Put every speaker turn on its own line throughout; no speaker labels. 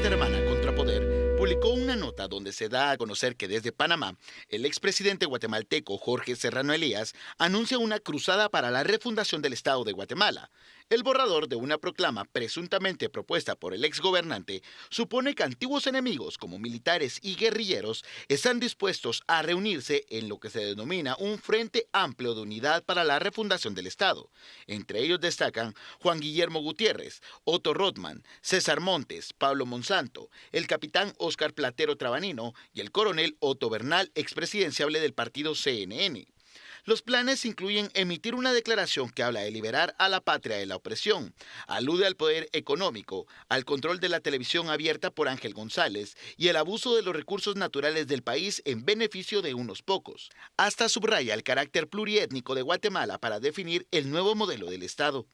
revista hermana Contrapoder publicó una nota donde se da a conocer que desde Panamá, el expresidente guatemalteco Jorge Serrano Elías anuncia una cruzada para la refundación del Estado de Guatemala. El borrador de una proclama presuntamente propuesta por el exgobernante supone que antiguos enemigos como militares y guerrilleros están dispuestos a reunirse en lo que se denomina un Frente Amplio de Unidad para la Refundación del Estado. Entre ellos destacan Juan Guillermo Gutiérrez, Otto Rothman, César Montes, Pablo Monsanto, el capitán Óscar Platero Trabanino y el coronel Otto Bernal, expresidenciable del partido CNN. Los planes incluyen emitir una declaración que habla de liberar a la patria de la opresión, alude al poder económico, al control de la televisión abierta por Ángel González y el abuso de los recursos naturales del país en beneficio de unos pocos. Hasta subraya el carácter pluriétnico de Guatemala para definir el nuevo modelo del Estado.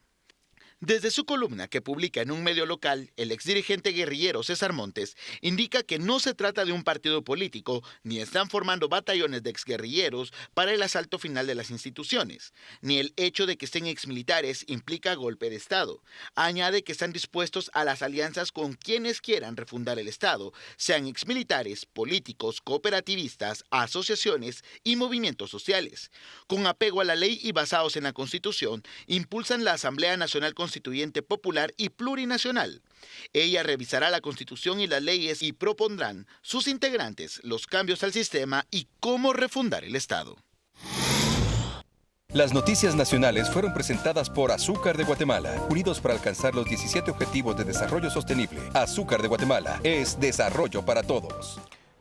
Desde su columna que publica en un medio local, el exdirigente guerrillero César Montes indica que no se trata de un partido político ni están formando batallones de exguerrilleros para el asalto final de las instituciones, ni el hecho de que estén exmilitares implica golpe de Estado. Añade que están dispuestos a las alianzas con quienes quieran refundar el Estado, sean exmilitares, políticos, cooperativistas, asociaciones y movimientos sociales. Con apego a la ley y basados en la Constitución, impulsan la Asamblea Nacional Constituyente Popular y Plurinacional. Ella revisará la Constitución y las leyes y propondrán sus integrantes los cambios al sistema y cómo refundar el Estado.
Las noticias nacionales fueron presentadas por Azúcar de Guatemala, unidos para alcanzar los 17 Objetivos de Desarrollo Sostenible. Azúcar de Guatemala es desarrollo para todos.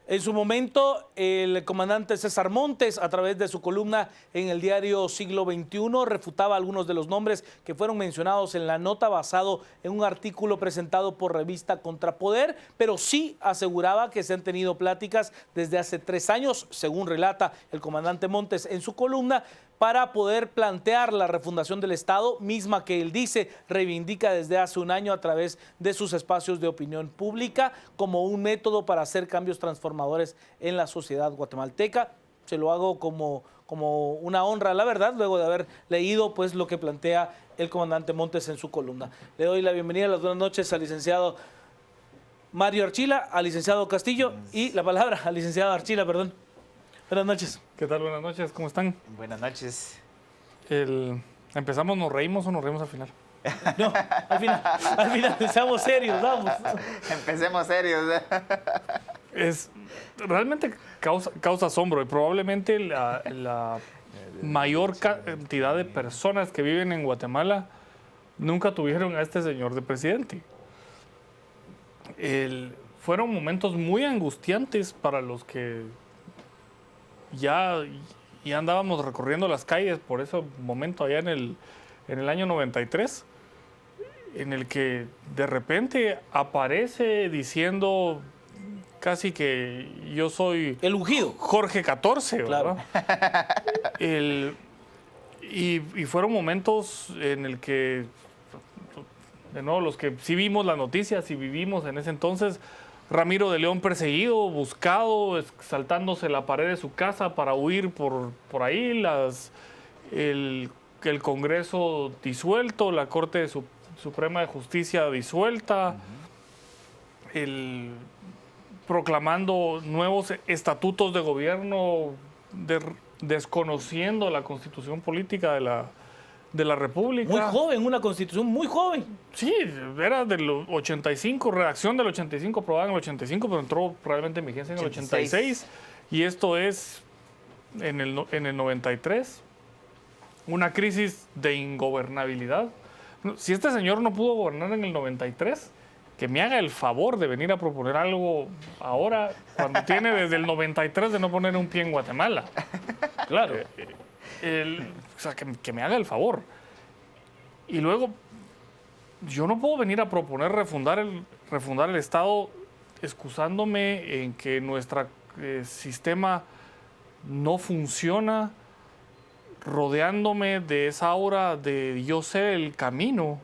En su momento, el comandante César Montes, a través de su columna en el diario Siglo XXI, refutaba algunos de los nombres que fueron mencionados en la nota basado en un artículo presentado por revista Contrapoder, pero sí aseguraba que se han tenido pláticas desde hace 3 años, según relata el comandante Montes en su columna, para poder plantear la refundación del Estado, misma que él dice reivindica desde hace un año a través de sus espacios de opinión pública como un método para hacer cambios transformadores en la sociedad guatemalteca. Se lo hago como una honra, la verdad, luego de haber leído pues lo que plantea el comandante Montes en su columna. Le doy la bienvenida, las buenas noches al licenciado Mario Archila, al licenciado Castillo y la palabra al licenciado Archila, perdón. Buenas noches.
¿Qué tal? Buenas noches, ¿cómo están?
Buenas noches.
¿Empezamos, nos reímos o nos reímos al final?
No, al final seamos serios, vamos.
Empecemos serios.
Realmente causa asombro y probablemente la mayor cantidad de personas que viven en Guatemala nunca tuvieron a este señor de presidente. Fueron momentos muy angustiantes para los que ya andábamos recorriendo las calles por ese momento allá en el año 93, en el que de repente aparece diciendo casi que yo soy
el ungido
Jorge XIV,
claro.
Y fueron momentos en el que, de nuevo, los que sí vimos las noticias y vivimos en ese entonces, Ramiro de León perseguido, buscado, saltándose la pared de su casa para huir por ahí, el Congreso disuelto, la Corte Suprema de Justicia disuelta, proclamando nuevos estatutos de gobierno, desconociendo la constitución política de la República.
Muy joven, una constitución muy joven.
Sí, era del 85, redacción del 85, aprobada en el 85, pero entró probablemente en vigencia en el 86. Y esto es en el 93, una crisis de ingobernabilidad. Si este señor no pudo gobernar en el 93, que me haga el favor de venir a proponer algo ahora, cuando tiene desde el 93 de no poner un pie en Guatemala. Claro. O sea, que me haga el favor. Y luego, yo no puedo venir a proponer refundar el Estado excusándome en que nuestro sistema no funciona, rodeándome de esa aura de yo sé el camino,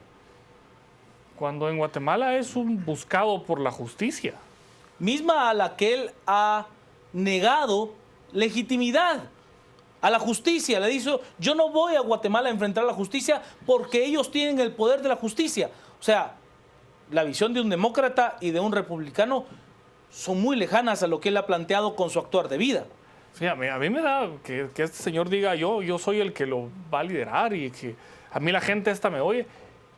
cuando en Guatemala es un buscado por la justicia.
Misma a la que él ha negado legitimidad. A la justicia, le dijo, yo no voy a Guatemala a enfrentar a la justicia porque ellos tienen el poder de la justicia. O sea, la visión de un demócrata y de un republicano son muy lejanas a lo que él ha planteado con su actuar de vida.
Sí, a mí me da que este señor diga yo soy el que lo va a liderar y que a mí la gente esta me oye.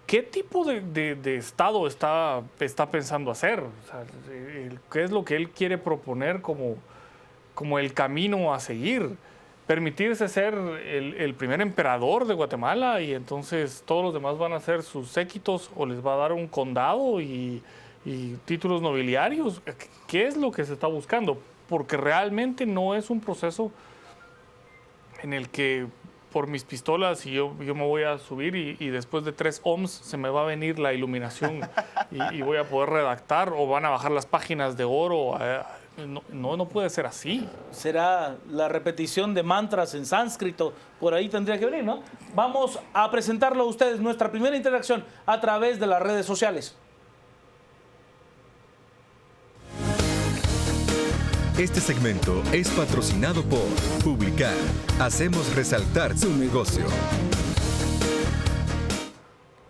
¿Qué tipo de Estado está pensando hacer? O sea, ¿qué es lo que él quiere proponer como el camino a seguir? Permitirse ser el primer emperador de Guatemala y entonces todos los demás van a ser sus séquitos o les va a dar un condado y títulos nobiliarios. ¿Qué es lo que se está buscando? Porque realmente no es un proceso en el que por mis pistolas y yo me voy a subir y después de 3 ohms se me va a venir la iluminación y voy a poder redactar o van a bajar las páginas de oro. No puede ser así.
Será la repetición de mantras en sánscrito, por ahí tendría que venir, ¿no? Vamos a presentarlo a ustedes, nuestra primera interacción a través de las redes sociales.
Este segmento es patrocinado por Publicar. Hacemos resaltar su negocio.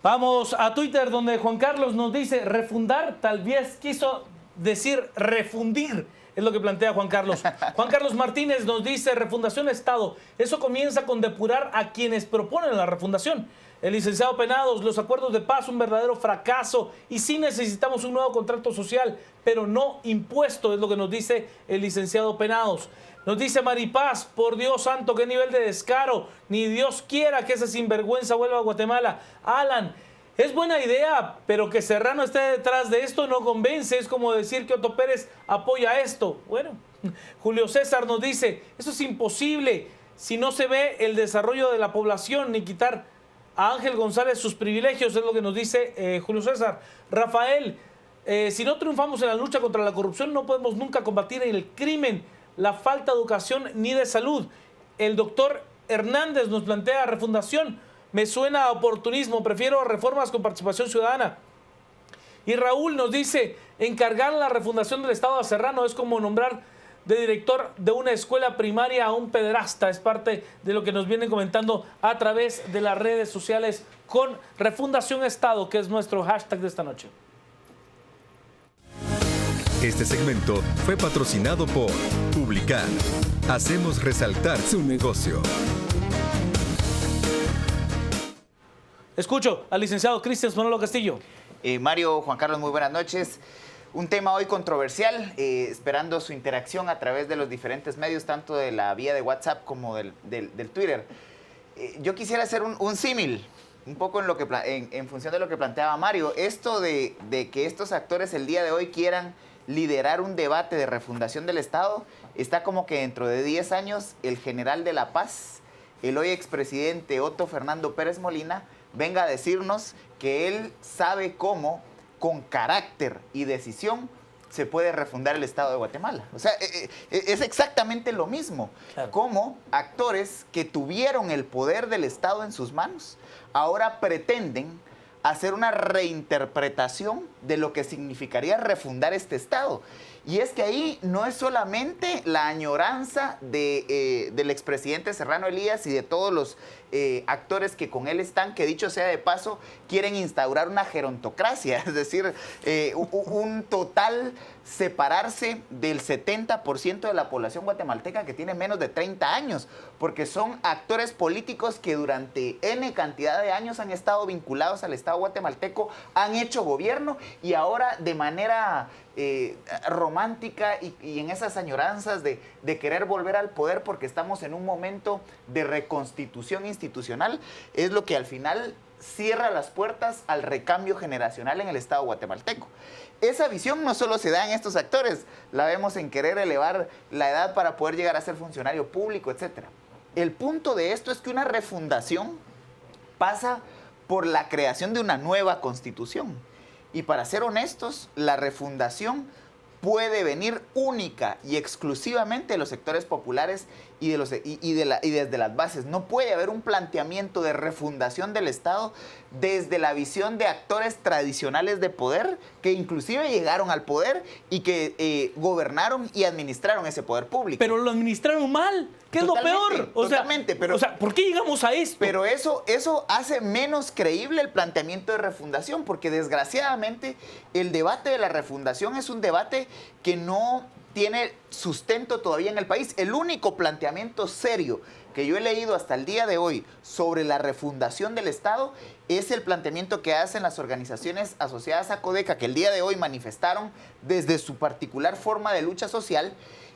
Vamos a Twitter, donde Juan Carlos nos dice refundar, tal vez quiso decir refundir, es lo que plantea Juan Carlos. Juan Carlos Martínez nos dice refundación Estado. Eso comienza con depurar a quienes proponen la refundación. El licenciado Penados, los acuerdos de paz, un verdadero fracaso y sí necesitamos un nuevo contrato social, pero no impuesto, es lo que nos dice el licenciado Penados. Nos dice Maripaz, por Dios santo, qué nivel de descaro, ni Dios quiera que ese sinvergüenza vuelva a Guatemala. Alan, es buena idea, pero que Serrano esté detrás de esto no convence, es como decir que Otto Pérez apoya esto. Bueno, Julio César nos dice, eso es imposible si no se ve el desarrollo de la población ni quitar a Ángel González sus privilegios, es lo que nos dice Julio César. Rafael, si no triunfamos en la lucha contra la corrupción, no podemos nunca combatir el crimen, la falta de educación ni de salud. El doctor Hernández nos plantea refundación. Me suena a oportunismo, prefiero reformas con participación ciudadana. Y Raúl nos dice, encargar la refundación del Estado a Serrano es como nombrar de director de una escuela primaria a un pederasta. Es parte de lo que nos vienen comentando a través de las redes sociales con Refundación Estado, que es nuestro hashtag de esta noche.
Este segmento fue patrocinado por Publicar. Hacemos resaltar su negocio.
Escucho al licenciado Cristian Manolo Castillo.
Mario, Juan Carlos, muy buenas noches. Un tema hoy controversial, esperando su interacción a través de los diferentes medios, tanto de la vía de WhatsApp como del Twitter. Yo quisiera hacer un símil, un poco en función de lo que planteaba Mario. Esto de que estos actores el día de hoy quieran liderar un debate de refundación del Estado, está como que dentro de 10 años el general de la paz, el hoy expresidente Otto Fernando Pérez Molina, venga a decirnos que él sabe cómo, con carácter y decisión, se puede refundar el Estado de Guatemala. O sea, es exactamente lo mismo. Claro. Como actores que tuvieron el poder del Estado en sus manos, ahora pretenden hacer una reinterpretación de lo que significaría refundar este Estado. Y es que ahí no es solamente la añoranza del expresidente Serrano Elías y de todos los actores que con él están, que dicho sea de paso, quieren instaurar una gerontocracia, es decir, un total separarse del 70% de la población guatemalteca que tiene menos de 30 años, porque son actores políticos que durante N cantidad de años han estado vinculados al Estado guatemalteco, han hecho gobierno y ahora de manera romántica y en esas añoranzas de querer volver al poder porque estamos en un momento de reconstitución institucional, es lo que al final cierra las puertas al recambio generacional en el Estado guatemalteco. Esa visión no solo se da en estos actores, la vemos en querer elevar la edad para poder llegar a ser funcionario público, etc. El punto de esto es que una refundación pasa por la creación de una nueva constitución. Y para ser honestos, la refundación puede venir única y exclusivamente de los sectores populares y desde las bases. No puede haber un planteamiento de refundación del Estado desde la visión de actores tradicionales de poder que inclusive llegaron al poder y que gobernaron y administraron ese poder público.
Pero lo administraron mal, ¿qué es lo peor?
Pero,
¿por qué llegamos a esto?
Pero eso hace menos creíble el planteamiento de refundación, porque desgraciadamente el debate de la refundación es un debate que no tiene sustento todavía en el país. El único planteamiento serio que yo he leído hasta el día de hoy sobre la refundación del Estado es el planteamiento que hacen las organizaciones asociadas a Codeca, que el día de hoy manifestaron desde su particular forma de lucha social,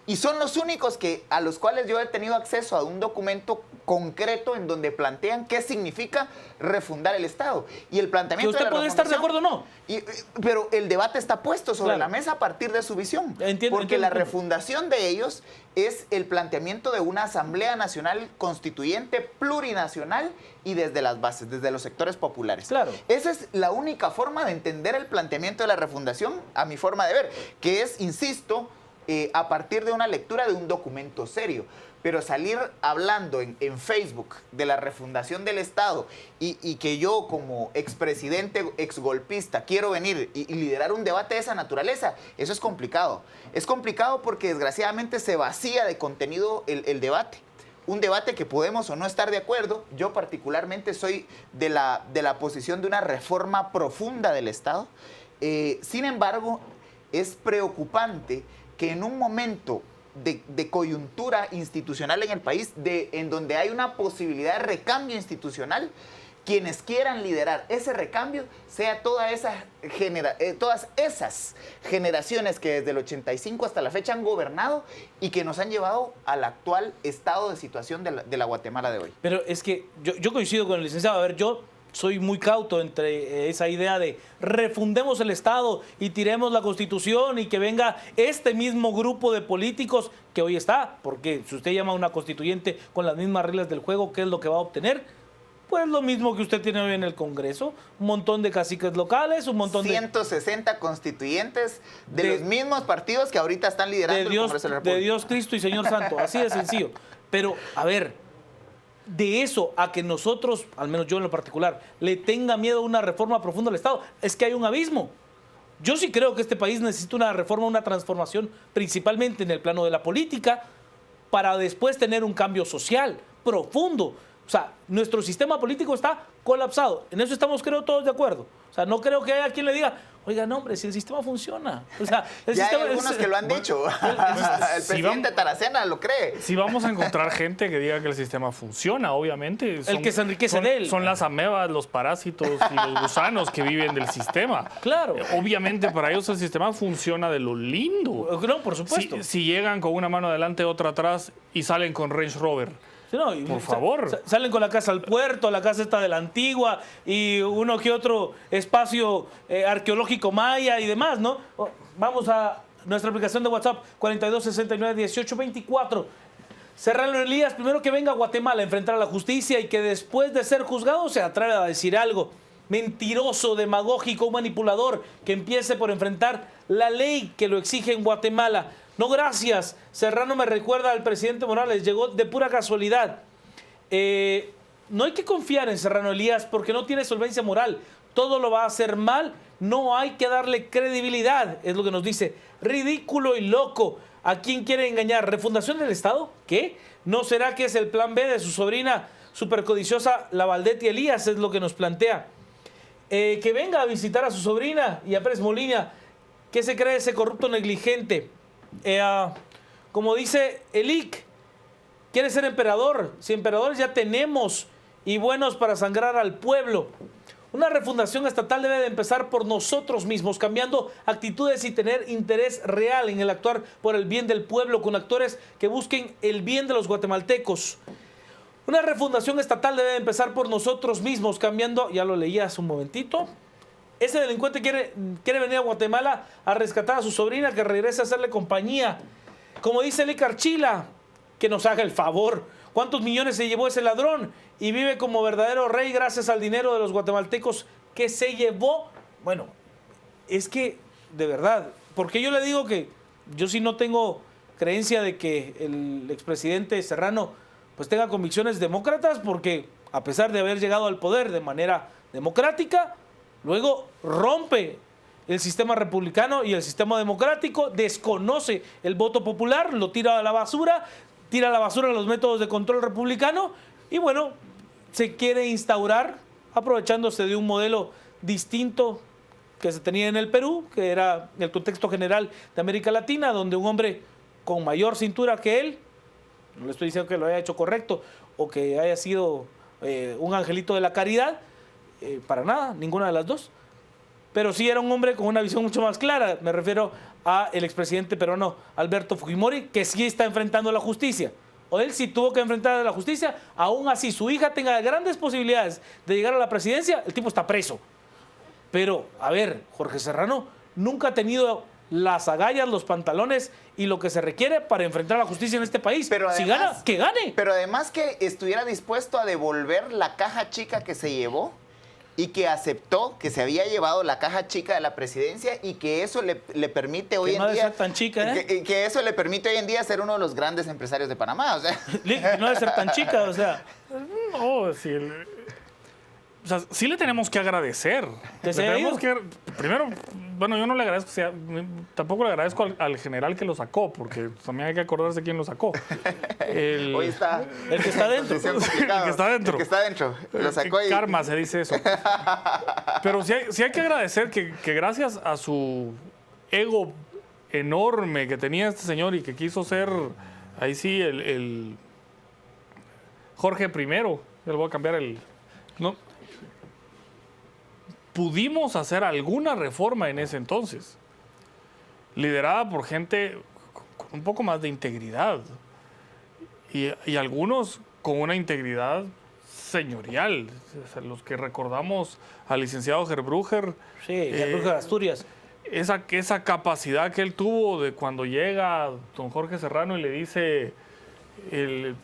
y son los únicos a los cuales yo he tenido acceso a un documento concreto en donde plantean qué significa refundar el Estado. Y el planteamiento
¿Usted puede estar de acuerdo o no?
Pero el debate está puesto sobre la mesa a partir de su visión. Porque la refundación de ellos es el planteamiento de una Asamblea Nacional Constituyente plurinacional y desde las bases, desde los sectores populares.
Claro.
Esa es la única forma de entender el planteamiento de la refundación, a mi forma de ver, que es, insisto, a partir de una lectura de un documento serio. Pero salir hablando en Facebook de la refundación del Estado y que yo como expresidente, exgolpista, quiero venir y liderar un debate de esa naturaleza, eso es complicado. Es complicado porque desgraciadamente se vacía de contenido el debate. Un debate que podemos o no estar de acuerdo. Yo particularmente soy de la posición de una reforma profunda del Estado. Sin embargo, es preocupante que en un momento de coyuntura institucional en el país, en donde hay una posibilidad de recambio institucional, quienes quieran liderar ese recambio sea todas esas generaciones que desde el 85 hasta la fecha han gobernado y que nos han llevado al actual estado de situación de la Guatemala de hoy.
Pero es que yo coincido con el licenciado. A ver, yo soy muy cauto entre esa idea de refundemos el Estado y tiremos la Constitución y que venga este mismo grupo de políticos que hoy está, porque si usted llama a una constituyente con las mismas reglas del juego, ¿qué es lo que va a obtener? Pues lo mismo que usted tiene hoy en el Congreso, un montón de caciques locales, un montón
160 constituyentes de los mismos partidos que ahorita están liderando el Congreso de la República.
De Dios, Cristo y Señor Santo, así de sencillo. Pero, a ver, de eso a que nosotros, al menos yo en lo particular, le tenga miedo a una reforma profunda del Estado, es que hay un abismo. Yo sí creo que este país necesita una reforma, una transformación, principalmente en el plano de la política, para después tener un cambio social profundo. O sea, nuestro sistema político está colapsado. En eso estamos, creo, todos de acuerdo. O sea, no creo que haya quien le diga, oiga, no, hombre, si el sistema funciona. O sea,
ya hay algunos que lo han dicho. El presidente Taracena lo cree.
Si vamos a encontrar gente que diga que el sistema funciona, obviamente.
El que se enriquece de él.
Son las amebas, los parásitos y los gusanos que viven del sistema.
Claro.
Obviamente para ellos el sistema funciona de lo lindo.
No, por supuesto.
Si llegan con una mano adelante, otra atrás y salen con Range Rover.
No,
por favor.
Salen con la casa al puerto, la casa esta de la antigua y uno que otro espacio arqueológico maya y demás, ¿no? Vamos a nuestra aplicación de WhatsApp, 42691824. Serrano Elías, primero que venga a Guatemala a enfrentar a la justicia y que después de ser juzgado se atreve a decir algo. Mentiroso, demagógico, manipulador, que empiece por enfrentar la ley que lo exige en Guatemala. No, gracias. Serrano me recuerda al presidente Morales, llegó de pura casualidad. No hay que confiar en Serrano Elías porque no tiene solvencia moral. Todo lo va a hacer mal, no hay que darle credibilidad, es lo que nos dice. Ridículo y loco. ¿A quién quiere engañar? ¿Refundación del Estado? ¿Qué? ¿No será que es el plan B de su sobrina supercodiciosa, la Valdetti Elías? Es lo que nos plantea. Que venga a visitar a su sobrina y a Pérez Molina. ¿Qué se cree ese corrupto negligente? Como dice Elic, quiere ser emperador. Si emperadores ya tenemos y buenos para sangrar al pueblo. Una refundación estatal debe de empezar por nosotros mismos, cambiando actitudes y tener interés real en el actuar por el bien del pueblo, con actores que busquen el bien de los guatemaltecos. Una refundación estatal debe de empezar por nosotros mismos, cambiando, ya lo leí hace un momentito. Ese delincuente quiere venir a Guatemala a rescatar a su sobrina, que regrese a hacerle compañía. Como dice Elic Archila, que nos haga el favor. ¿Cuántos millones se llevó ese ladrón? Y vive como verdadero rey gracias al dinero de los guatemaltecos que se llevó. Bueno, es que, de verdad, porque yo le digo que yo sí no tengo creencia de que el expresidente Serrano pues tenga convicciones demócratas, porque a pesar de haber llegado al poder de manera democrática, luego rompe el sistema republicano y el sistema democrático, desconoce el voto popular, lo tira a la basura los métodos de control republicano y bueno, se quiere instaurar, aprovechándose de un modelo distinto que se tenía en el Perú, que era el contexto general de América Latina, donde un hombre con mayor cintura que él, no le estoy diciendo que lo haya hecho correcto o que haya sido un angelito de la caridad, para nada, ninguna de las dos, pero sí era un hombre con una visión mucho más clara. Me refiero a el expresidente peruano Alberto Fujimori, que sí está enfrentando la justicia, o él sí tuvo que enfrentar a la justicia. Aún así su hija tenga grandes posibilidades de llegar a la presidencia, el tipo está preso. Pero, a ver, Jorge Serrano nunca ha tenido las agallas, los pantalones y lo que se requiere para enfrentar a la justicia en este país.
Pero además,
si gana, que gane.
Pero además que estuviera dispuesto a devolver la caja chica que se llevó y que aceptó que se había llevado la caja chica de la presidencia y que eso le permite hoy en día...
tan chica,
que eso le permite hoy en día ser uno de los grandes empresarios de Panamá, o sea...
No debe ser tan chica, o sea...
No, sí, o sea, sí le tenemos que agradecer.
¿Que se haya ido?
Primero, bueno, yo no le agradezco, tampoco le agradezco al general que lo sacó, porque también hay que acordarse quién lo sacó.
Hoy está...
El que está dentro.
El que está dentro.
El que está dentro. Lo sacó y...
Karma se dice eso. Pero sí hay que agradecer que gracias a su ego enorme que tenía este señor y que quiso ser, ahí sí, el Jorge I, yo le voy a cambiar el... No, pudimos hacer alguna reforma en ese entonces, liderada por gente con un poco más de integridad y algunos con una integridad señorial. O sea, los que recordamos al licenciado Gerbruger.
Sí, Gerbruger Asturias.
Esa capacidad que él tuvo de cuando llega don Jorge Serrano y le dice, el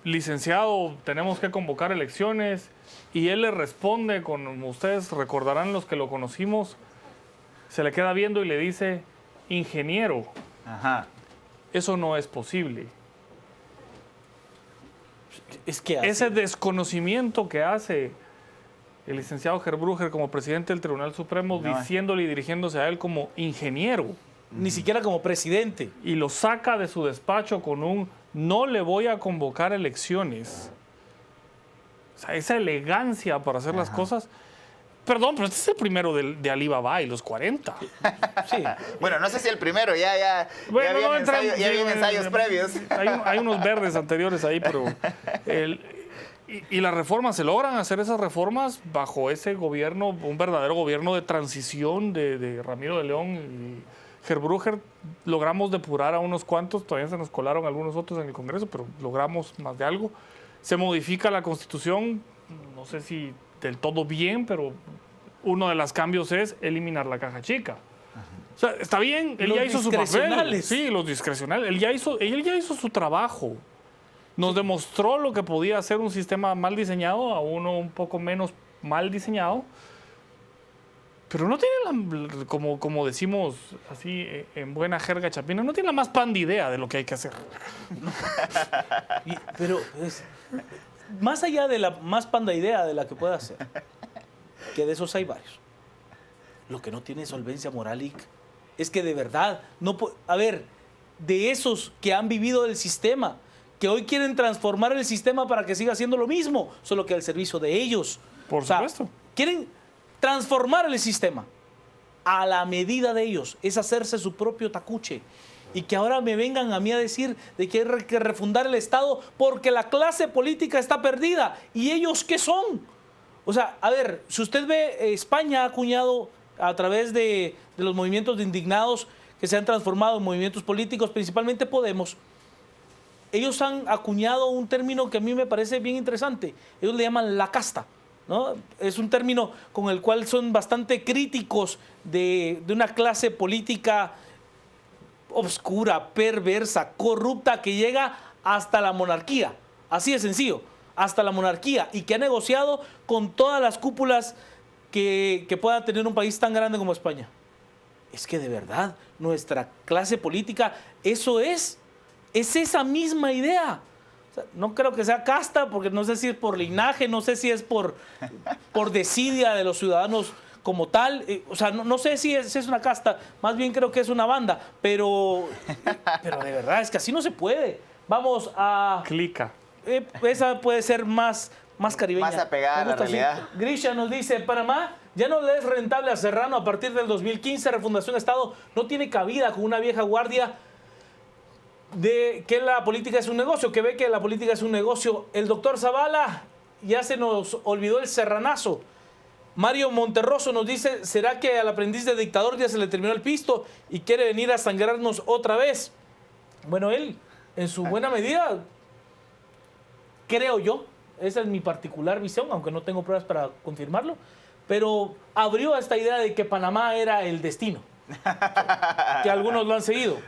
licenciado, tenemos que convocar elecciones, y él le responde, como ustedes recordarán los que lo conocimos, se le queda viendo y le dice, ingeniero,
Ajá.
eso no es posible.
Es que
ese desconocimiento que hace el licenciado Gerbruger como presidente del Tribunal Supremo, diciéndole y dirigiéndose a él como ingeniero.
Ni siquiera como presidente.
Y lo saca de su despacho con un, no le voy a convocar elecciones. O sea, esa elegancia para hacer las cosas. Perdón, pero este es el primero de Alibaba y los 40.
Sí.
Bueno, no sé si el primero, ya habían ensayos previos.
Hay unos verdes anteriores ahí, pero... Y las reformas, se logran hacer esas reformas bajo ese gobierno, un verdadero gobierno de transición de Ramiro de León y Gerbruger. Logramos depurar a unos cuantos, todavía se nos colaron algunos otros en el Congreso, pero logramos más de algo. Se modifica la Constitución, no sé si del todo bien, pero uno de los cambios es eliminar la caja chica. O sea, está bien, él ya hizo su papel. Sí, los discrecionales. Él ya hizo su trabajo. Nos demostró lo que podía hacer un sistema mal diseñado a uno un poco menos mal diseñado. Pero no tiene, como decimos así en buena jerga chapina, no tiene la más pan de idea de lo que hay que hacer.
Pero más allá de la más panda idea de la que pueda hacer, que de esos hay varios, lo que no tiene solvencia moral es que de verdad no puede. A ver, de esos que han vivido del sistema, que hoy quieren transformar el sistema para que siga haciendo lo mismo, solo que al servicio de ellos.
Por supuesto.
Quieren transformar el sistema a la medida de ellos, es hacerse su propio tacuche. Y que ahora me vengan a mí a decir de que hay que refundar el Estado porque la clase política está perdida. ¿Y ellos qué son? O sea, a ver, si usted ve, España ha acuñado a través de los movimientos de indignados que se han transformado en movimientos políticos, principalmente Podemos. Ellos han acuñado un término que a mí me parece bien interesante. Ellos le llaman la casta, ¿no? Es un término con el cual son bastante críticos de una clase política obscura, perversa, corrupta, que llega hasta la monarquía. Así de sencillo, hasta la monarquía, y que ha negociado con todas las cúpulas que pueda tener un país tan grande como España. Es que de verdad, nuestra clase política, eso es es esa misma idea. O sea, no creo que sea casta, porque no sé si es por linaje, no sé si es por desidia de los ciudadanos como tal. O sea, no sé si es una casta, más bien creo que es una banda, pero de verdad, es que así no se puede. Vamos a...
Clica.
Esa puede ser más caribeña.
Más apegada a la realidad.
Sí. Grisha nos dice, Panamá ya no le es rentable a Serrano a partir del 2015. Refundación Estado no tiene cabida con una vieja guardia de que la política es un negocio, que ve que la política es un negocio. El doctor Zavala, ya se nos olvidó el serranazo. Mario Monterroso nos dice, ¿será que al aprendiz de dictador ya se le terminó el pisto y quiere venir a sangrarnos otra vez? Bueno, él, en su buena medida, creo yo, esa es mi particular visión, aunque no tengo pruebas para confirmarlo, pero abrió a esta idea de que Panamá era el destino, que algunos lo han seguido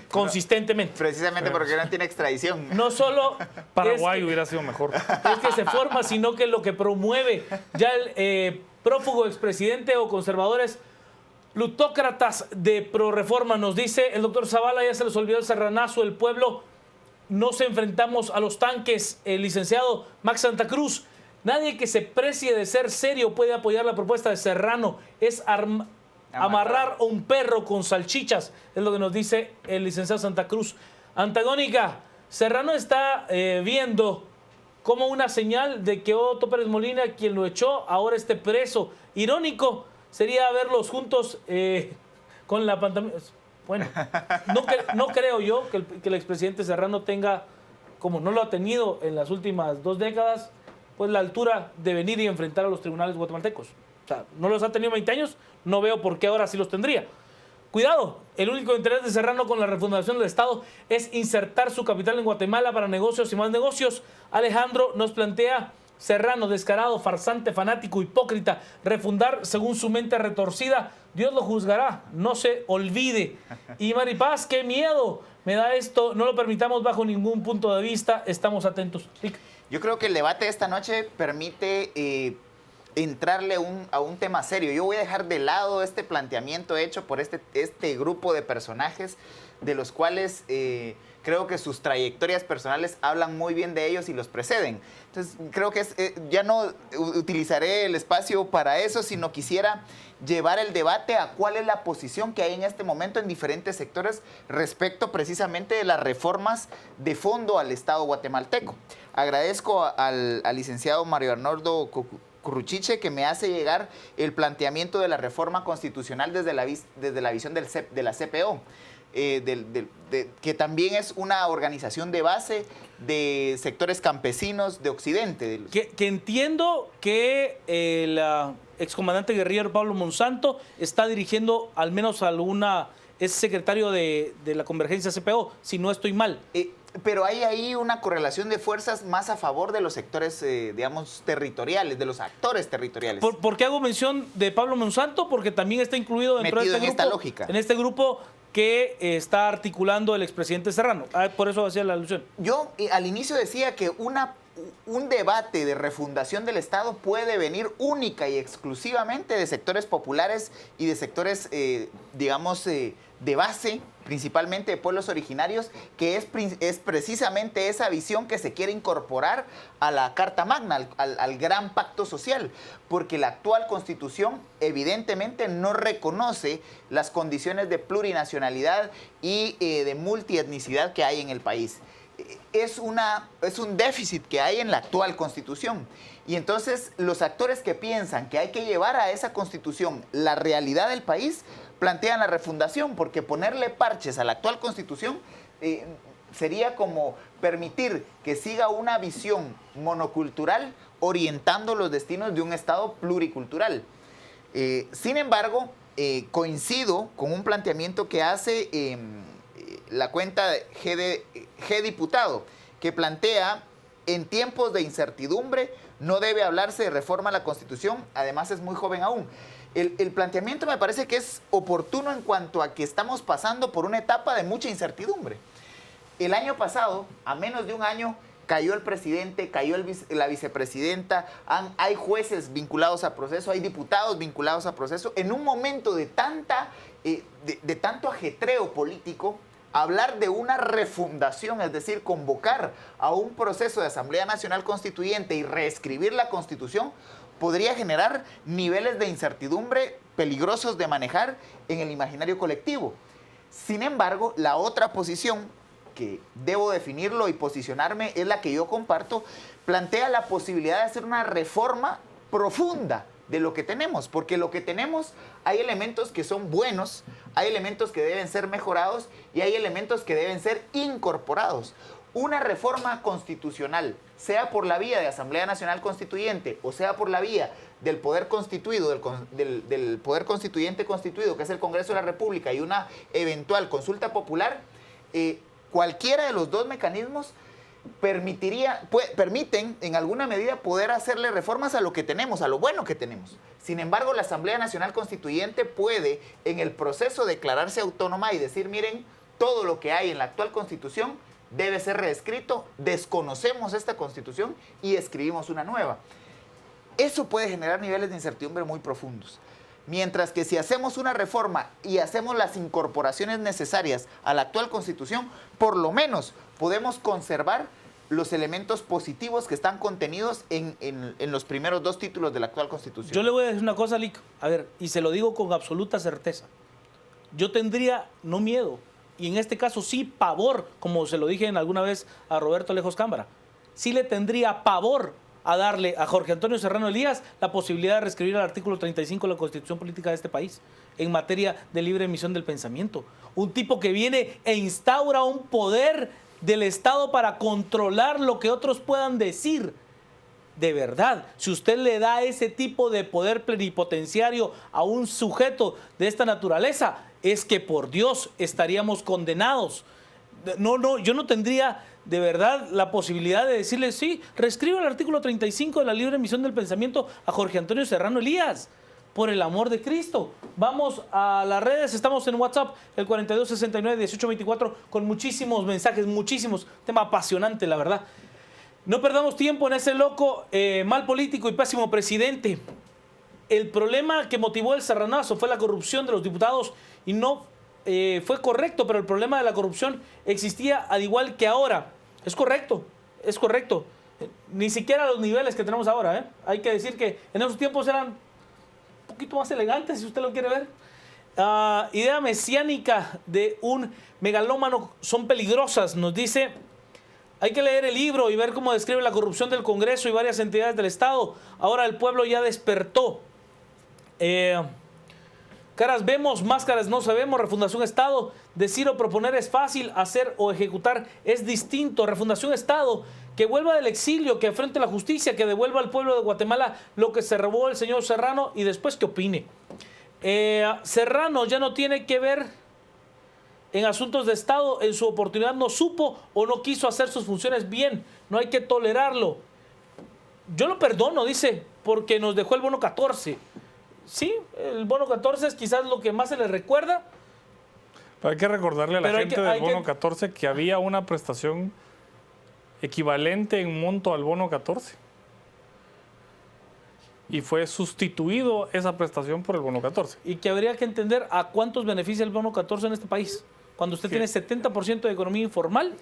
consistentemente.
Precisamente porque no tiene extradición.
No solo
Paraguay hubiera sido mejor.
es que se forma, sino que lo que promueve ya el prófugo expresidente o conservadores plutócratas de Proreforma. Nos dice el doctor Zavala, ya se les olvidó el serranazo, el pueblo. Nos enfrentamos a los tanques, el licenciado Max Santa Cruz. Nadie que se precie de ser serio puede apoyar la propuesta de Serrano. Es amarrar a un perro con salchichas, es lo que nos dice el licenciado Santa Cruz. Antagónica, Serrano está viendo como una señal de que Otto Pérez Molina, quien lo echó, ahora esté preso. Irónico sería verlos juntos con la pantalla. Bueno, no creo yo que el expresidente Serrano tenga, como no lo ha tenido en las últimas 2 décadas, pues la altura de venir y enfrentar a los tribunales guatemaltecos. O sea, no los ha tenido 20 años, no veo por qué ahora sí los tendría. Cuidado, el único interés de Serrano con la refundación del Estado es insertar su capital en Guatemala para negocios y más negocios. Alejandro nos plantea, Serrano, descarado, farsante, fanático, hipócrita, refundar según su mente retorcida, Dios lo juzgará, no se olvide. Y Maripaz, qué miedo me da esto, no lo permitamos bajo ningún punto de vista, estamos atentos.
Yo creo que el debate de esta noche permite entrarle a un tema serio. Yo voy a dejar de lado este planteamiento hecho por este grupo de personajes, de los cuales creo que sus trayectorias personales hablan muy bien de ellos y los preceden. Entonces, creo que ya no utilizaré el espacio para eso, sino quisiera llevar el debate a cuál es la posición que hay en este momento en diferentes sectores respecto precisamente de las reformas de fondo al Estado guatemalteco. Agradezco al licenciado Mario Arnoldo Curruchiche, que me hace llegar el planteamiento de la reforma constitucional desde la visión de la CPO. Que también es una organización de base de sectores campesinos de Occidente.
Que entiendo que el excomandante guerrillero Pablo Monsanto está dirigiendo al menos es secretario de la Convergencia CPO, si no estoy mal.
Pero hay ahí una correlación de fuerzas más a favor de los sectores, digamos, territoriales, de los actores territoriales.
¿Por qué hago mención de Pablo Monsanto? Porque también está incluido dentro de este grupo,
esta lógica.
En este grupo que está articulando el expresidente Serrano. Por eso hacía la alusión.
Yo al inicio decía que un debate de refundación del Estado puede venir única y exclusivamente de sectores populares y de sectores, digamos, de base, principalmente de pueblos originarios, que es precisamente esa visión que se quiere incorporar a la Carta Magna, al gran pacto social, porque la actual Constitución evidentemente no reconoce las condiciones de plurinacionalidad y de multietnicidad que hay en el país. Es un déficit que hay en la actual Constitución. Y entonces los actores que piensan que hay que llevar a esa Constitución la realidad del país, plantean la refundación, porque ponerle parches a la actual Constitución sería como permitir que siga una visión monocultural orientando los destinos de un Estado pluricultural. Sin embargo, coincido con un planteamiento que hace la cuenta G Diputado, que plantea, en tiempos de incertidumbre no debe hablarse de reforma a la Constitución, además es muy joven aún. El planteamiento me parece que es oportuno en cuanto a que estamos pasando por una etapa de mucha incertidumbre. El año pasado, a menos de un año, cayó el presidente, cayó la vicepresidenta, hay jueces vinculados a proceso, hay diputados vinculados a proceso. En un momento de tanto ajetreo político, hablar de una refundación, es decir, convocar a un proceso de Asamblea Nacional Constituyente y reescribir la Constitución, podría generar niveles de incertidumbre peligrosos de manejar en el imaginario colectivo. Sin embargo, la otra posición, que debo definirlo y posicionarme, es la que yo comparto, plantea la posibilidad de hacer una reforma profunda de lo que tenemos, porque lo que tenemos, hay elementos que son buenos, hay elementos que deben ser mejorados y hay elementos que deben ser incorporados. Una reforma constitucional, sea por la vía de Asamblea Nacional Constituyente o sea por la vía del poder constituido, del poder constituyente constituido, que es el Congreso de la República, y una eventual consulta popular, cualquiera de los dos mecanismos permiten en alguna medida poder hacerle reformas a lo que tenemos, a lo bueno que tenemos. Sin embargo, la Asamblea Nacional Constituyente puede, en el proceso, declararse autónoma y decir, miren, todo lo que hay en la actual Constitución debe ser reescrito, desconocemos esta Constitución y escribimos una nueva. Eso puede generar niveles de incertidumbre muy profundos. Mientras que si hacemos una reforma y hacemos las incorporaciones necesarias a la actual Constitución, por lo menos podemos conservar los elementos positivos que están contenidos en los primeros dos títulos de la actual Constitución.
Yo le voy a decir una cosa, Lic, a ver, y se lo digo con absoluta certeza. Yo tendría, no miedo, y en este caso sí pavor, como se lo dije alguna vez a Roberto Lejos Cámara, sí le tendría pavor a darle a Jorge Antonio Serrano Elías la posibilidad de reescribir el artículo 35 de la Constitución Política de este país en materia de libre emisión del pensamiento. Un tipo que viene e instaura un poder del Estado para controlar lo que otros puedan decir. De verdad, si usted le da ese tipo de poder plenipotenciario a un sujeto de esta naturaleza, es que por Dios estaríamos condenados. No, yo no tendría de verdad la posibilidad de decirle, sí, reescribe el artículo 35 de la libre emisión del pensamiento a Jorge Antonio Serrano Elías. Por el amor de Cristo. Vamos a las redes, estamos en WhatsApp, el 4269-1824, con muchísimos mensajes, muchísimos. Tema apasionante, la verdad. No perdamos tiempo en ese loco, mal político y pésimo presidente. El problema que motivó el serranazo fue la corrupción de los diputados y no fue correcto, pero el problema de la corrupción existía al igual que ahora. Es correcto, es correcto. Ni siquiera a los niveles que tenemos ahora, ¿eh? Hay que decir que en esos tiempos eran un poquito más elegantes, si usted lo quiere ver. Idea mesiánica de un megalómano son peligrosas, nos dice. Hay que leer el libro y ver cómo describe la corrupción del Congreso y varias entidades del Estado. Ahora el pueblo ya despertó. Caras vemos, máscaras no sabemos. Refundación Estado. Decir o proponer es fácil, hacer o ejecutar es distinto. Refundación Estado. Que vuelva del exilio, que afrente la justicia, que devuelva al pueblo de Guatemala lo que se robó el señor Serrano y después que opine. Serrano ya no tiene que ver en asuntos de Estado. En su oportunidad no supo o no quiso hacer sus funciones bien. No hay que tolerarlo. Yo lo perdono, dice, porque nos dejó el bono 14. Sí, el bono 14 es quizás lo que más se le recuerda.
Pero hay que recordarle a la gente del bono 14 que había una prestación equivalente en monto al bono 14. Y fue sustituido esa prestación por el bono 14.
Y que habría que entender a cuántos beneficia el bono 14 en este país. Cuando usted tiene 70% de economía informal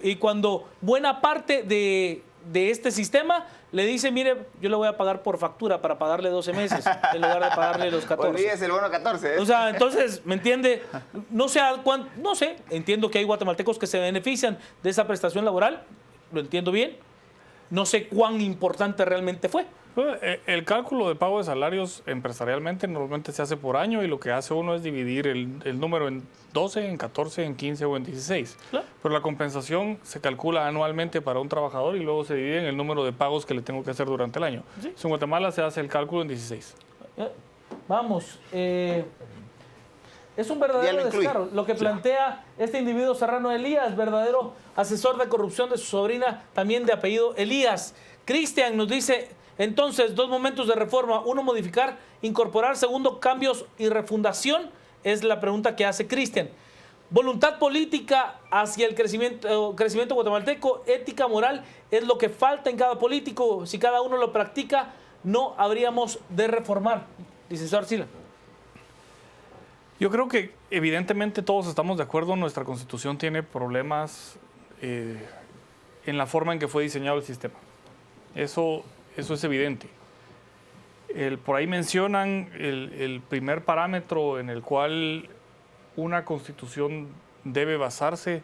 y cuando buena parte de este sistema le dice, mire, yo le voy a pagar por factura para pagarle 12 meses en lugar de pagarle los 14.
Olvídese el bono 14.
O sea, entonces, ¿me entiende? No sé, entiendo que hay guatemaltecos que se benefician de esa prestación laboral, lo entiendo bien, no sé cuán importante realmente fue.
El cálculo de pago de salarios empresarialmente normalmente se hace por año y lo que hace uno es dividir el número en 12, en 14, en 15 o en 16. Claro. Pero la compensación se calcula anualmente para un trabajador y luego se divide en el número de pagos que le tengo que hacer durante el año. ¿Sí? En Guatemala se hace el cálculo en 16.
Vamos, es un verdadero descaro lo que plantea este individuo Serrano Elías, verdadero asesor de corrupción de su sobrina, también de apellido Elías. Cristian nos dice, entonces, 2 momentos de reforma, 1, modificar, incorporar, 2, cambios y refundación, es la pregunta que hace Cristian. Voluntad política hacia el crecimiento guatemalteco, ética moral, es lo que falta en cada político. Si cada uno lo practica, no habríamos de reformar. Licenciado Arcila.
Yo creo que evidentemente todos estamos de acuerdo, nuestra Constitución tiene problemas en la forma en que fue diseñado el sistema. Eso es evidente. Por ahí mencionan el primer parámetro en el cual una Constitución debe basarse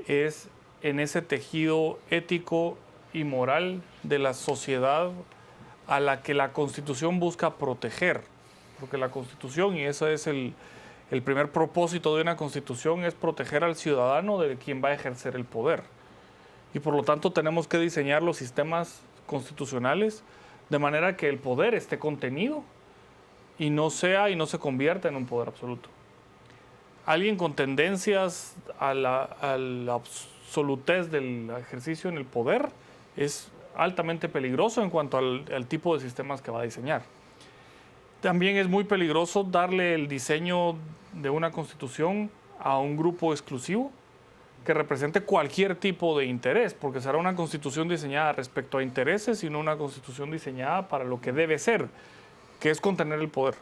es en ese tejido ético y moral de la sociedad a la que la Constitución busca proteger. Porque la Constitución, y ese es el primer propósito de una Constitución, es proteger al ciudadano de quien va a ejercer el poder. Y por lo tanto tenemos que diseñar los sistemas constitucionales de manera que el poder esté contenido y no se convierta en un poder absoluto. Alguien con tendencias a la absolutez del ejercicio en el poder es altamente peligroso en cuanto al tipo de sistemas que va a diseñar. También es muy peligroso darle el diseño de una constitución a un grupo exclusivo que represente cualquier tipo de interés, porque será una constitución diseñada respecto a intereses y no una constitución diseñada para lo que debe ser, que es contener el poder.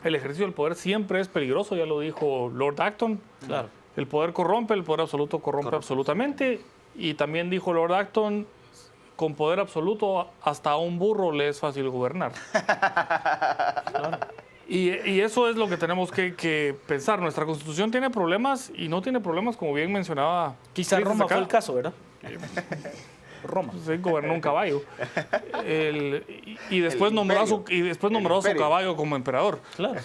El ejercicio del poder siempre es peligroso, ya lo dijo Lord Acton.
Claro.
El poder corrompe, el poder absoluto corrompe absolutamente. Y también dijo Lord Acton, con poder absoluto hasta a un burro le es fácil gobernar. Claro. Y eso es lo que tenemos que pensar. Nuestra Constitución tiene problemas y no tiene problemas, como bien mencionaba.
Quizá
Cris
Roma
acá.
fue el caso, ¿verdad? Roma.
Sí, gobernó un caballo. Y después nombró a su caballo como emperador.
Claro.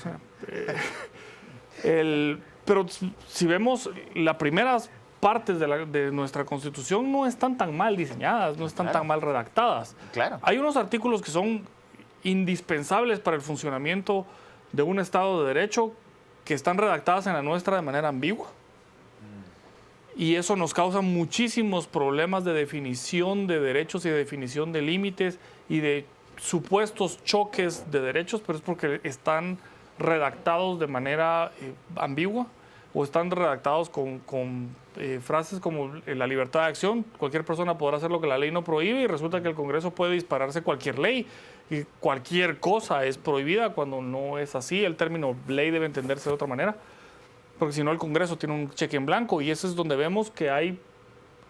Pero si vemos las primeras partes de nuestra Constitución no están tan mal diseñadas, no están tan mal redactadas.
Claro.
Hay unos artículos que son indispensables para el funcionamiento de un Estado de Derecho que están redactadas en la nuestra de manera ambigua. Y eso nos causa muchísimos problemas de definición de derechos y de definición de límites y de supuestos choques de derechos, pero es porque están redactados de manera ambigua o están redactados con frases como la libertad de acción. Cualquier persona podrá hacer lo que la ley no prohíbe y resulta que el Congreso puede dispararse cualquier ley y cualquier cosa es prohibida cuando no es así. El término ley debe entenderse de otra manera, porque si no el Congreso tiene un cheque en blanco y eso es donde vemos que hay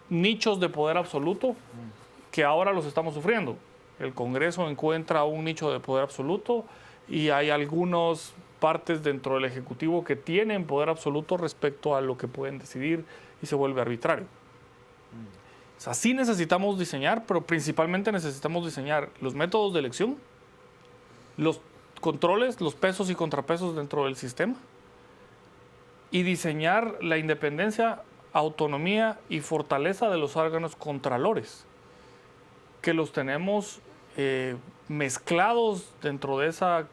nichos de poder absoluto que ahora los estamos sufriendo. El Congreso encuentra un nicho de poder absoluto y hay algunas partes dentro del Ejecutivo que tienen poder absoluto respecto a lo que pueden decidir y se vuelve arbitrario. O sea, sí necesitamos diseñar, pero principalmente necesitamos diseñar los métodos de elección, los controles, los pesos y contrapesos dentro del sistema y diseñar la independencia, autonomía y fortaleza de los órganos contralores, que los tenemos mezclados dentro de esa... a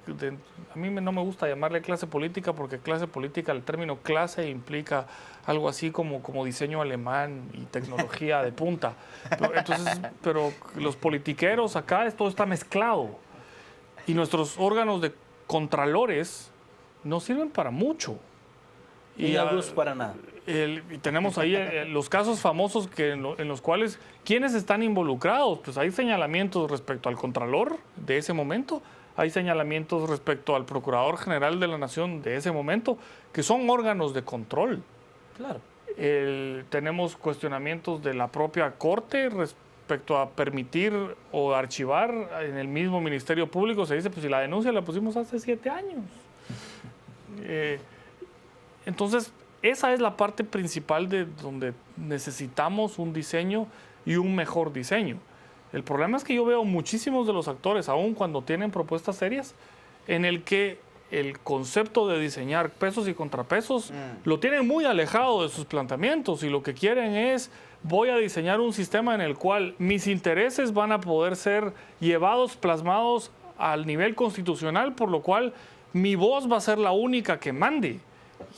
mí no me gusta llamarle clase política porque clase política, el término clase implica algo así como diseño alemán y tecnología de punta. Pero los politiqueros acá, todo está mezclado. Y nuestros órganos de contralores no sirven para mucho.
Y algunos para nada.
Y tenemos ahí los casos famosos en los cuales, ¿quiénes están involucrados? Pues hay señalamientos respecto al Contralor de ese momento, hay señalamientos respecto al Procurador General de la Nación de ese momento, que son órganos de control.
Claro.
Tenemos cuestionamientos de la propia Corte respecto a permitir o archivar en el mismo Ministerio Público. Se dice, pues si la denuncia la pusimos hace 7 años. Entonces, esa es la parte principal de donde necesitamos un diseño y un mejor diseño. El problema es que yo veo muchísimos de los actores, aun cuando tienen propuestas serias, en el que el concepto de diseñar pesos y contrapesos lo tienen muy alejado de sus planteamientos y lo que quieren es, voy a diseñar un sistema en el cual mis intereses van a poder ser llevados, plasmados al nivel constitucional, por lo cual mi voz va a ser la única que mande.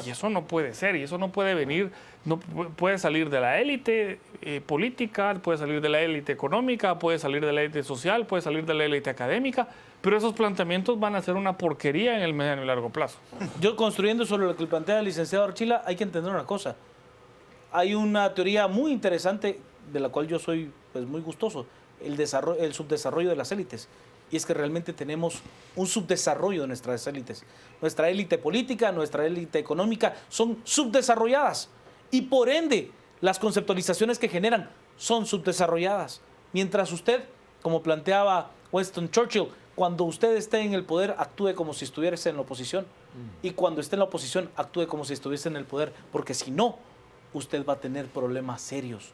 Y eso no puede ser, y eso no puede venir, no puede salir de la élite política, puede salir de la élite económica, puede salir de la élite social, puede salir de la élite académica, pero esos planteamientos van a ser una porquería en el mediano y largo plazo.
Yo, construyendo sobre lo que plantea el licenciado Archila, hay que entender una cosa. Hay una teoría muy interesante, de la cual yo soy pues muy gustoso, el subdesarrollo de las élites. y es que realmente tenemos un subdesarrollo de nuestras élites. Nuestra élite política, nuestra élite económica son subdesarrolladas y por ende las conceptualizaciones que generan son subdesarrolladas. Mientras usted, como planteaba Winston Churchill, cuando usted esté en el poder, actúe como si estuviese en la oposición. Y cuando esté en la oposición, actúe como si estuviese en el poder, porque si no, usted va a tener problemas serios.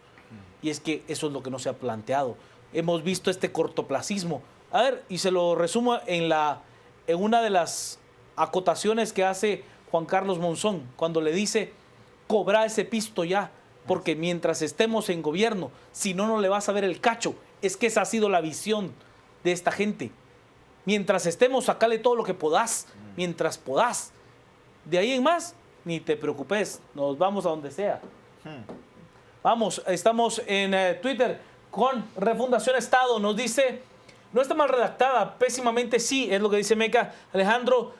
Y es que eso es lo que no se ha planteado. Hemos visto este cortoplacismo. A ver, y se lo resumo en una de las acotaciones que hace Juan Carlos Monzón, cuando le dice, cobra ese pisto ya, porque mientras estemos en gobierno, si no, no le vas a ver el cacho. Es que esa ha sido la visión de esta gente. Mientras estemos, sacale todo lo que podás, mientras podás. De ahí en más, ni te preocupes, nos vamos a donde sea. Vamos, estamos en Twitter con Refundación Estado. Nos dice, no está mal redactada, pésimamente sí, es lo que dice Meca. Alejandro,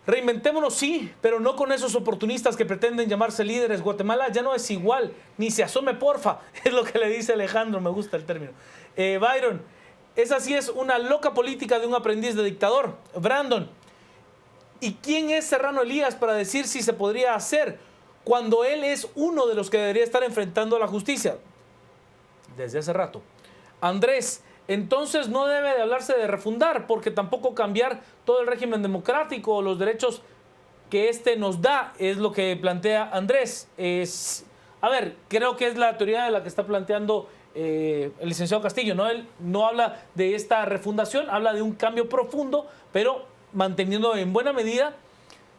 reinventémonos sí, pero no con esos oportunistas que pretenden llamarse líderes. Guatemala ya no es igual, ni se asome porfa, es lo que le dice Alejandro, me gusta el término. Byron, esa sí es una loca política de un aprendiz de dictador. Brandon, ¿y quién es Serrano Elías para decir si se podría hacer cuando él es uno de los que debería estar enfrentando a la justicia? Desde hace rato. Andrés, entonces no debe de hablarse de refundar, porque tampoco cambiar todo el régimen democrático o los derechos que este nos da, es lo que plantea Andrés. A ver, creo que es la teoría de la que está planteando el licenciado Castillo, ¿no? Él no habla de esta refundación, habla de un cambio profundo, pero manteniendo en buena medida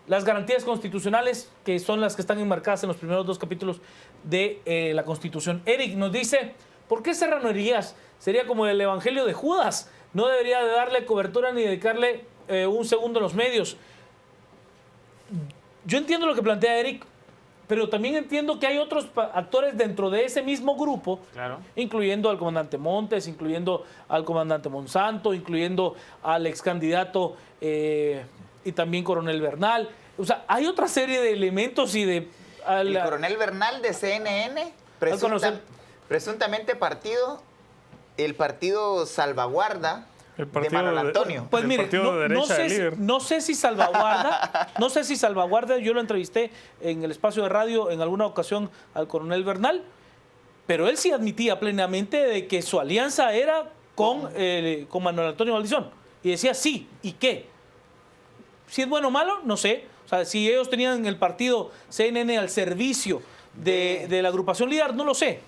las garantías constitucionales, que son las que están enmarcadas en los primeros 2 capítulos de la Constitución. Eric nos dice, ¿por qué Serrano Elías sería como el evangelio de Judas? No debería de darle cobertura ni dedicarle un segundo a los medios. Yo entiendo lo que plantea Eric, pero también entiendo que hay otros actores dentro de ese mismo grupo, claro, incluyendo al comandante Montes, incluyendo al comandante Monsanto, incluyendo al ex candidato y también coronel Bernal. O sea, hay otra serie de elementos y de...
El coronel Bernal de CNN, presuntamente el partido Salvaguarda de Manuel Antonio.
Pues mire, no sé si salvaguarda, yo lo entrevisté en el espacio de radio en alguna ocasión al coronel Bernal, pero él sí admitía plenamente de que su alianza era con Manuel Antonio Valdizón. Y decía sí, ¿y qué? Si es bueno o malo, no sé. O sea, si ellos tenían el partido CNN al servicio de la agrupación líder, no lo sé.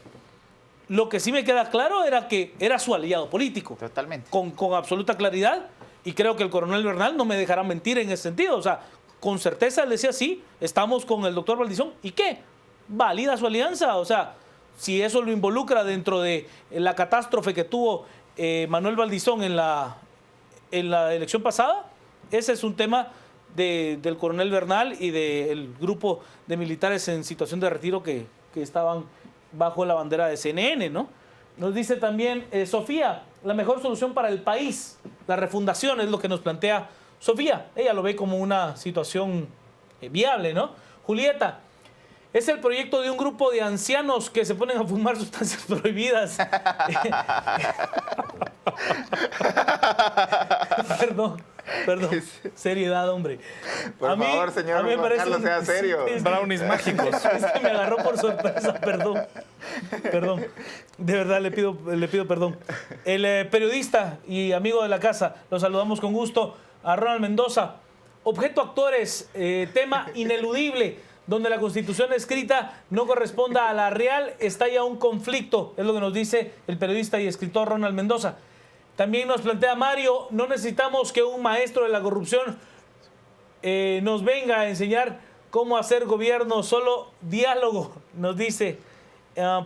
Lo que sí me queda claro era que era su aliado político.
Totalmente.
Con absoluta claridad. Y creo que el coronel Bernal no me dejará mentir en ese sentido. O sea, con certeza él decía, sí, estamos con el doctor Valdizón. ¿Y qué? ¿Valida su alianza? O sea, si eso lo involucra dentro de la catástrofe que tuvo Manuel Valdizón en la elección pasada, ese es un tema del coronel Bernal y del grupo de militares en situación de retiro que estaban bajo la bandera de CNN, ¿no? Nos dice también Sofía, la mejor solución para el país, la refundación, es lo que nos plantea Sofía. Ella lo ve como una situación viable, ¿no? Julieta, es el proyecto de un grupo de ancianos que se ponen a fumar sustancias prohibidas. Perdón. Seriedad, hombre.
Por favor, señor Juan Carlos, sea serio.
Brownies mágicos.
Es que me agarró por sorpresa, perdón. De verdad, le pido perdón. El periodista y amigo de la casa, lo saludamos con gusto, a Ronald Mendoza. Objeto actores, tema ineludible, donde la Constitución escrita no corresponda a la real, está ya un conflicto, es lo que nos dice el periodista y escritor Ronald Mendoza. También nos plantea Mario, no necesitamos que un maestro de la corrupción nos venga a enseñar cómo hacer gobierno, solo diálogo, nos dice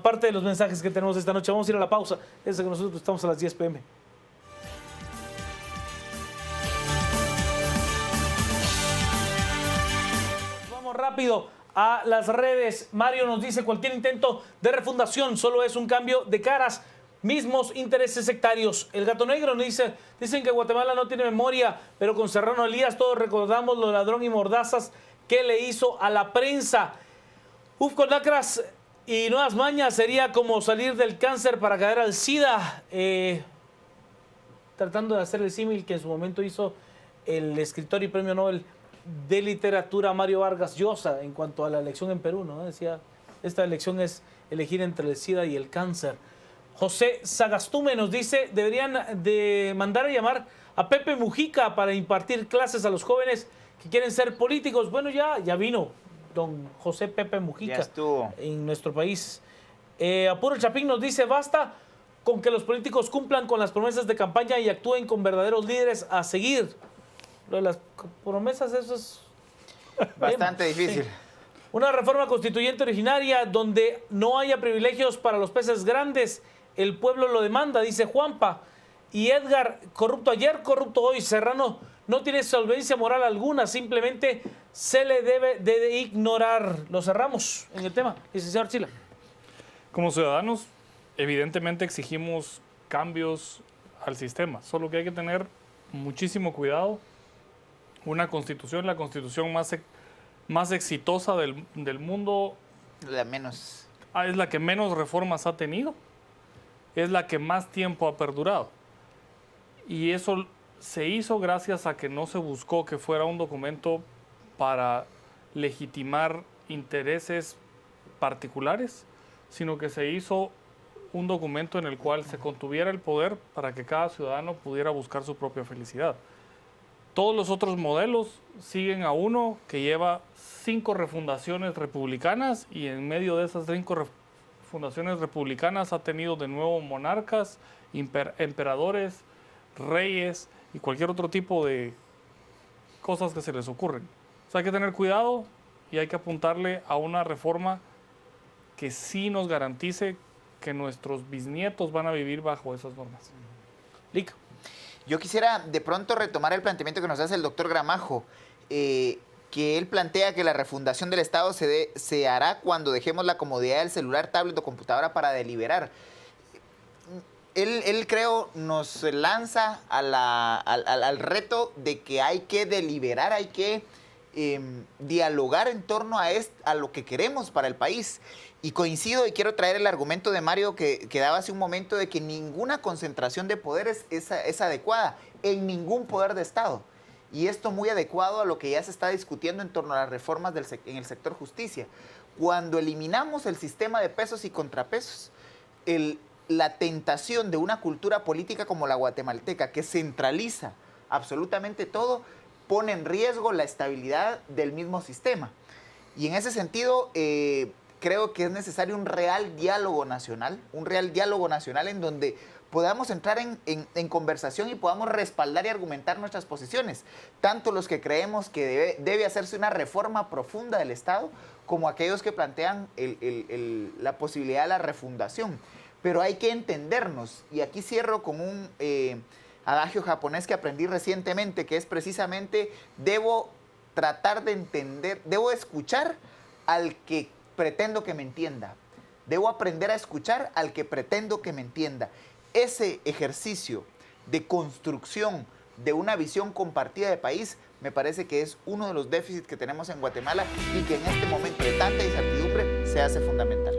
parte de los mensajes que tenemos esta noche. Vamos a ir a la pausa, es que nosotros estamos a las 10 p.m. Vamos rápido a las redes. Mario nos dice, cualquier intento de refundación solo es un cambio de caras, mismos intereses sectarios. El Gato Negro nos dice, dicen que Guatemala no tiene memoria, pero con Serrano Elías todos recordamos lo ladrón y mordazas que le hizo a la prensa. Con lacras y nuevas mañas sería como salir del cáncer para caer al SIDA. tratando de hacer el símil que en su momento hizo el escritor y premio Nobel de literatura Mario Vargas Llosa en cuanto a la elección en Perú, ¿no? Decía, esta elección es elegir entre el SIDA y el cáncer. José Sagastume nos dice, deberían de mandar a llamar a Pepe Mujica para impartir clases a los jóvenes que quieren ser políticos. Bueno, ya vino don José Pepe Mujica en nuestro país. Apuro Chapín nos dice, basta con que los políticos cumplan con las promesas de campaña y actúen con verdaderos líderes a seguir. Lo de las promesas, eso es
bastante difícil.
Sí. Una reforma constituyente originaria donde no haya privilegios para los peces grandes. El pueblo lo demanda, dice Juanpa. Y Edgar, corrupto ayer, corrupto hoy. Serrano no tiene solvencia moral alguna, simplemente se le debe de ignorar. Lo cerramos en el tema, licenciado Archila.
Como ciudadanos, evidentemente exigimos cambios al sistema, solo que hay que tener muchísimo cuidado. Una constitución, la constitución más exitosa del mundo, es la que menos reformas ha tenido, es la que más tiempo ha perdurado. Y eso se hizo gracias a que no se buscó que fuera un documento para legitimar intereses particulares, sino que se hizo un documento en el cual se contuviera el poder para que cada ciudadano pudiera buscar su propia felicidad. Todos los otros modelos siguen a uno que lleva 5 refundaciones republicanas y en medio de esas 5 refundaciones republicanas ha tenido de nuevo monarcas, emperadores, reyes y cualquier otro tipo de cosas que se les ocurren. O sea, hay que tener cuidado y hay que apuntarle a una reforma que sí nos garantice que nuestros bisnietos van a vivir bajo esas normas.
Lic.
Yo quisiera de pronto retomar el planteamiento que nos hace el doctor Gramajo, que él plantea que la refundación del Estado se hará cuando dejemos la comodidad del celular, tablet o computadora para deliberar. Él creo, nos lanza al reto de que hay que deliberar, hay que dialogar en torno a lo que queremos para el país. Y coincido y quiero traer el argumento de Mario que daba hace un momento de que ninguna concentración de poderes es adecuada en ningún poder de Estado. Y esto muy adecuado a lo que ya se está discutiendo en torno a las reformas en el sector justicia. Cuando eliminamos el sistema de pesos y contrapesos, la tentación de una cultura política como la guatemalteca, que centraliza absolutamente todo, pone en riesgo la estabilidad del mismo sistema. Y en ese sentido, creo que es necesario un real diálogo nacional en donde podamos entrar en conversación y podamos respaldar y argumentar nuestras posiciones, tanto los que creemos que debe hacerse una reforma profunda del Estado, como aquellos que plantean la posibilidad de la refundación. Pero hay que entendernos, y aquí cierro con un adagio japonés que aprendí recientemente, que es precisamente, debo tratar de entender, debo escuchar al que pretendo que me entienda. Debo aprender a escuchar al que pretendo que me entienda. Ese ejercicio de construcción de una visión compartida de país me parece que es uno de los déficits que tenemos en Guatemala y que en este momento de tanta incertidumbre se hace fundamental.